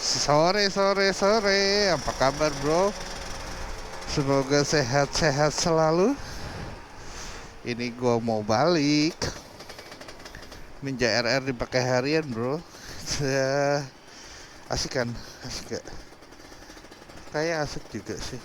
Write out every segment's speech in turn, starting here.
Sore, apa kabar bro? Semoga sehat-sehat selalu. Ini gua mau balik Ninja RR dipakai harian bro. Asik kan? Asik gak? Kayak asik juga sih.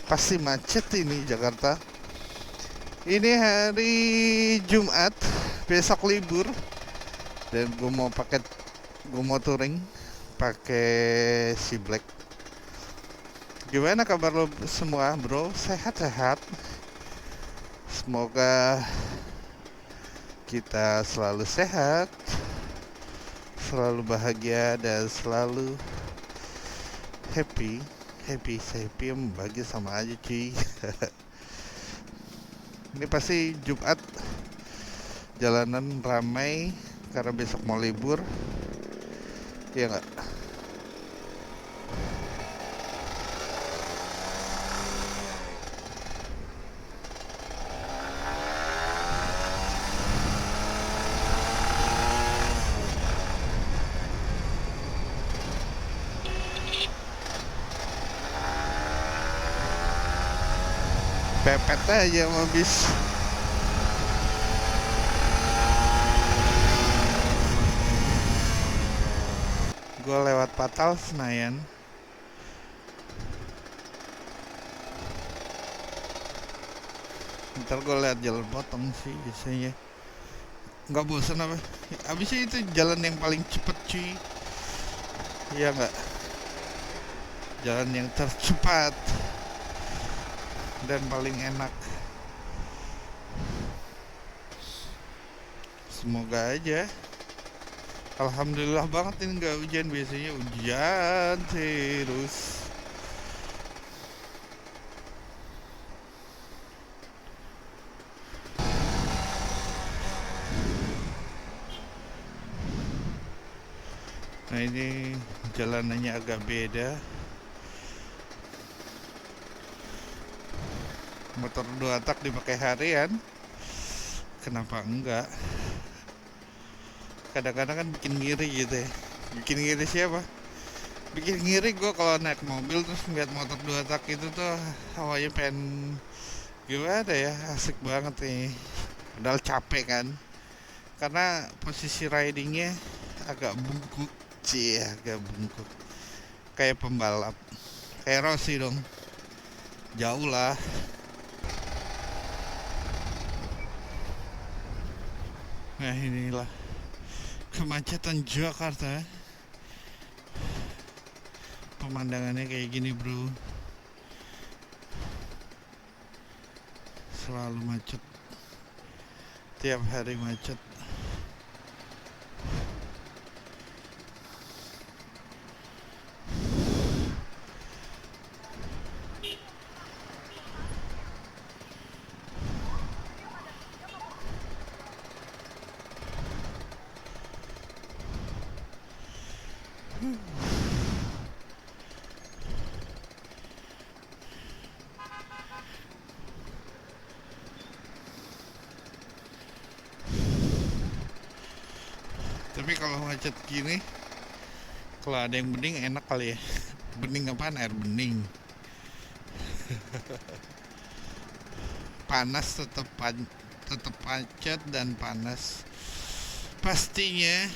Pasti macet ini Jakarta. Ini hari Jumat, besok libur. Dan gue mau touring pakai si Black. Gimana kabar lo semua bro? Sehat-sehat? Semoga kita selalu sehat, selalu bahagia, dan selalu happy. Happy bagi sama aja cuy. Ini pasti Jumat jalanan ramai karena besok mau libur. Iya nggak? Pepet aja sama bis. Gue lewat Patal Senayan. Ntar gue liat jalan potong sih biasanya. Nggak bosan apa? Abisnya itu jalan yang paling cepet cuy. Iya nggak? Jalan yang tercepat dan paling enak. Semoga aja. Alhamdulillah banget ini nggak hujan, biasanya hujan terus. Nah ini jalanannya agak beda. Motor 2 tak dipakai harian, kenapa enggak? Kadang-kadang kan bikin ngiri gitu ya. Bikin ngiri siapa? Bikin ngiri gue kalau naik mobil terus ngeliat motor 2 tak itu tuh hawanya pengen gimana ya, asik banget nih. Padahal capek kan, karena posisi ridingnya agak bungkuk. Agak bungkuk kayak pembalap, kayak Rossi dong, jauh lah. Nah inilah kemacetan Jakarta. Pemandangannya kayak gini bro, selalu macet, tiap hari macet. Tapi kalau macet gini, kalau ada yang bening enak kali ya. Bening apaan? Air bening. Panas tetap macet dan panas pastinya.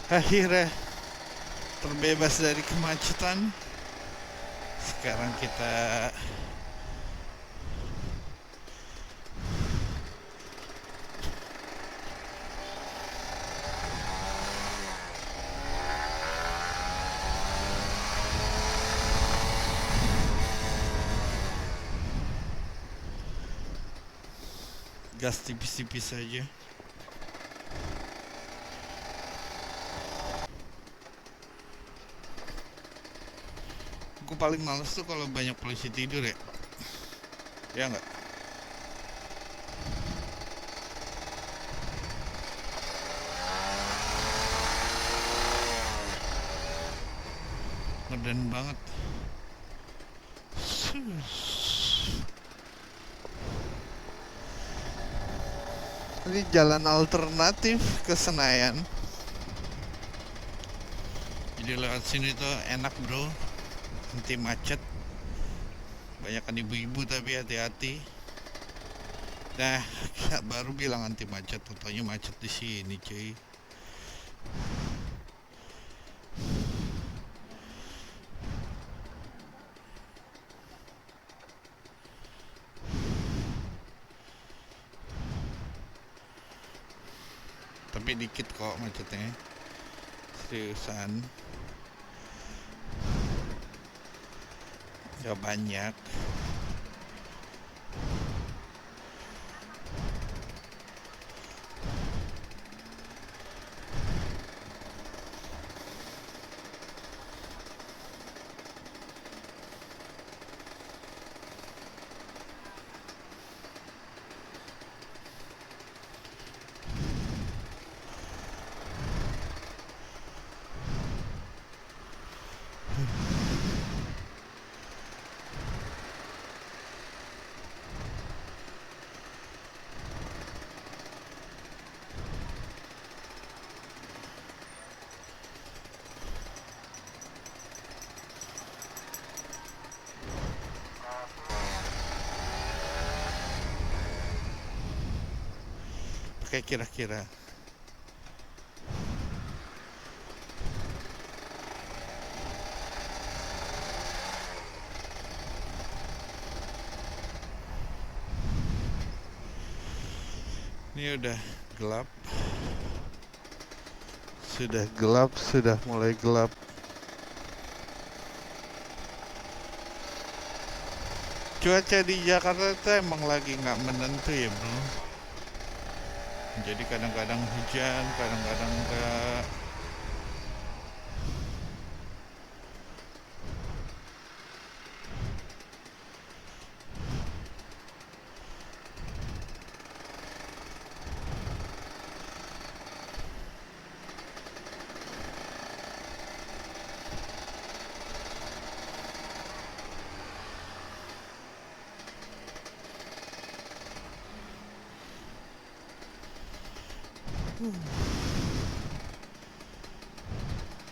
Akhirnya terbebas dari kemacetan. Sekarang kita gas tipis-tipis aja. Gue paling males tuh kalau banyak polisi tidur ya. Ya nggak? Ngeden banget. Ini jalan alternatif ke Senayan. Jadi lewat sini tuh enak bro, nanti macet. Banyakan ibu-ibu tapi hati-hati. Nah, baru bilang anti macet, tentunya macet di sini cuy. Tapi dikit kok macetnya, seriusan. Gak banyak. Pakai kira-kira. Ini udah gelap. Sudah gelap, sudah mulai gelap. Cuaca di Jakarta itu emang lagi nggak menentu ya bro. Jadi kadang-kadang hujan, kadang-kadang enggak.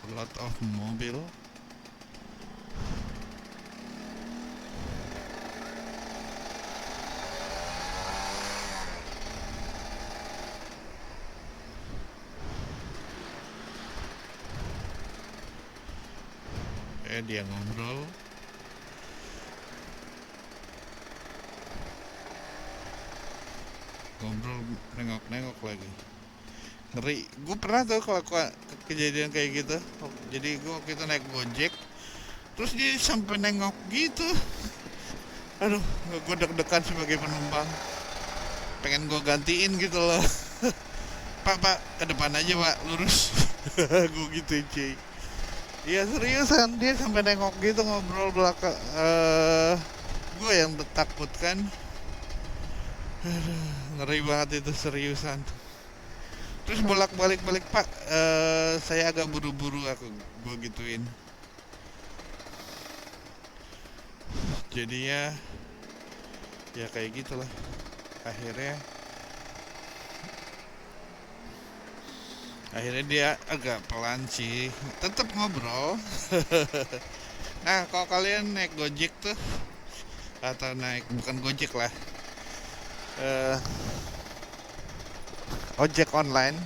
A lot of mobil. Dia ngobrol. Ngobrol, nengok-nengok lagi. Ngeri. Gue pernah tuh kalau kejadian kayak gitu. Jadi gue waktu itu naik Gojek, terus dia sampai nengok gitu. Aduh, gue deg-degan sebagai penumpang. Pengen gue gantiin gitu loh. Pak, ke depan aja pak, lurus. Gue gitu cuy. Iya seriusan, dia sampai nengok gitu ngobrol belakang. Gue yang takut kan. Ngeri banget itu seriusan. Terus bolak-balik pak, saya agak buru-buru gue gituin. Jadinya ya kayak gitulah. Akhirnya dia agak pelan sih, tetap ngobrol. Nah kalau kalian naik Gojek tuh, atau bukan Gojek lah, ojek online,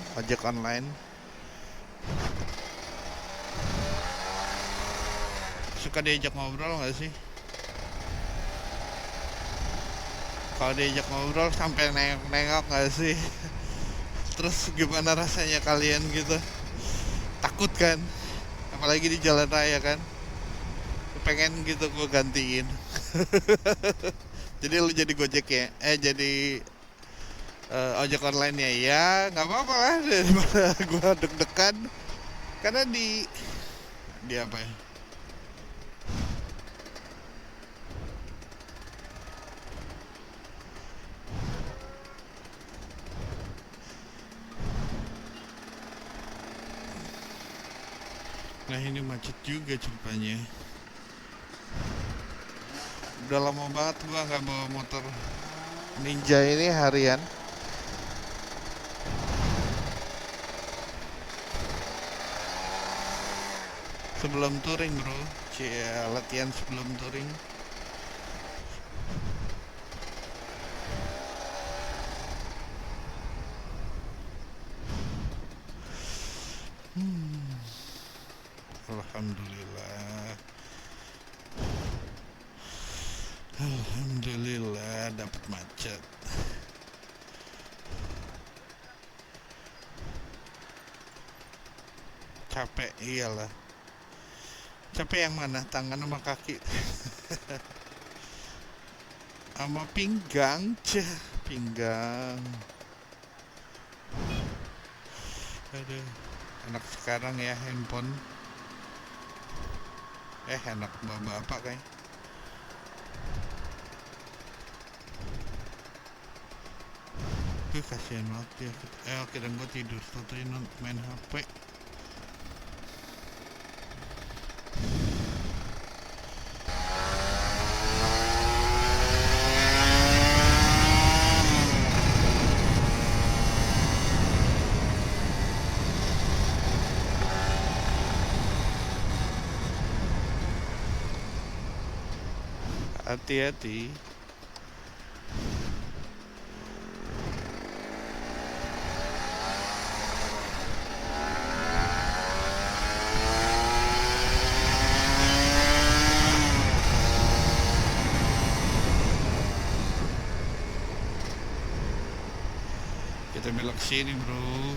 suka diajak ngobrol nggak sih? Kalau diajak ngobrol sampai nengok nggak sih? Terus gimana rasanya kalian gitu? Takut kan? Apalagi di jalan raya kan? Pengen gitu gue gantiin. Jadi lu jadi Gojek ya? Jadi ojek online ya, ya nggak apa-apa lah daripada gua deg-degan karena di apa ya. Nah ini macet juga ceritanya. Udah lama banget gua nggak bawa motor Ninja ini harian. Sebelum touring bro, latihan sebelum touring. Alhamdulillah, alhamdulillah dapat macet. Capek iyalah. Capek yang mana? Tangan sama kaki? Sama pinggang, pinggang. Aduh, anak sekarang ya handphone. Anak bapak kayak. Kasihan banget ya. Kira gue tidur, tentuin main HP. Hati-hati. Kita belok sini bro.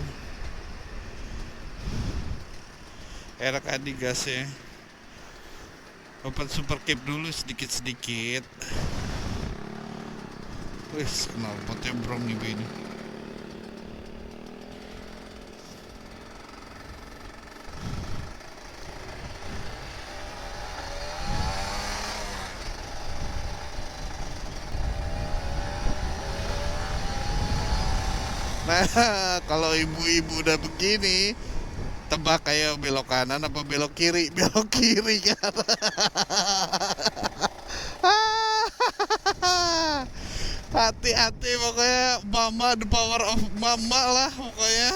Erak adi gasnya. Open super cap dulu sedikit-sedikit. Wih, kenal potnya brong nih ini. Nah, kalau ibu-ibu udah begini, tebak kayak belok kanan apa belok kiri? Belok kiri kan. Hati-hati pokoknya, mama, the power of mama lah pokoknya.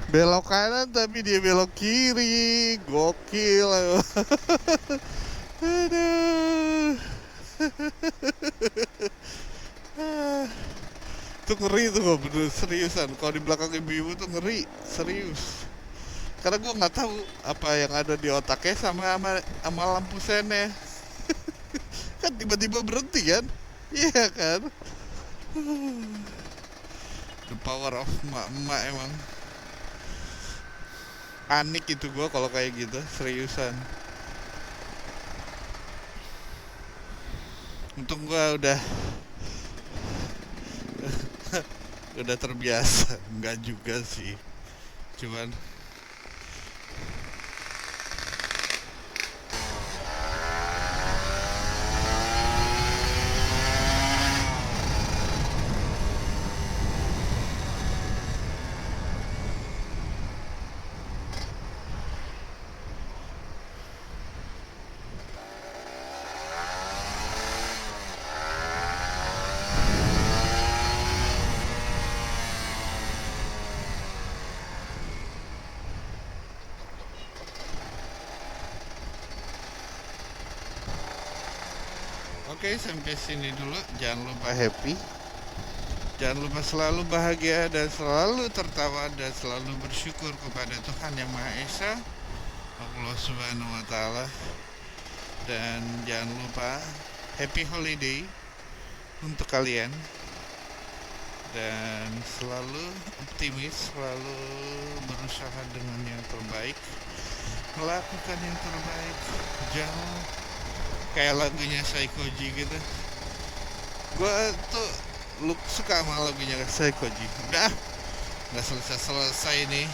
Belok kanan tapi dia belok kiri, gokil. Aduh. Itu ngeri tuh, bener seriusan. Kalau di belakang ibu-ibu tuh ngeri, serius. Karena gue nggak tahu apa yang ada di otaknya sama lampu sennya. Kan tiba-tiba berhenti kan? Iya kan? The power of emak-emak emang. Panik itu gue kalau kayak gitu, seriusan. Untung gue udah terbiasa. Enggak juga sih, cuman oke, sampai sini dulu. Jangan lupa happy, jangan lupa selalu bahagia dan selalu tertawa dan selalu bersyukur kepada Tuhan Yang Maha Esa, Allah Subhanahu wa Ta'ala. Dan jangan lupa happy holiday untuk kalian, dan selalu optimis, selalu berusaha dengan yang terbaik, melakukan yang terbaik. Jangan kayak lagunya Saikoji gitu. Gue tuh lu suka sama lagunya Seikoji? Udah, nggak selesai selesai nih.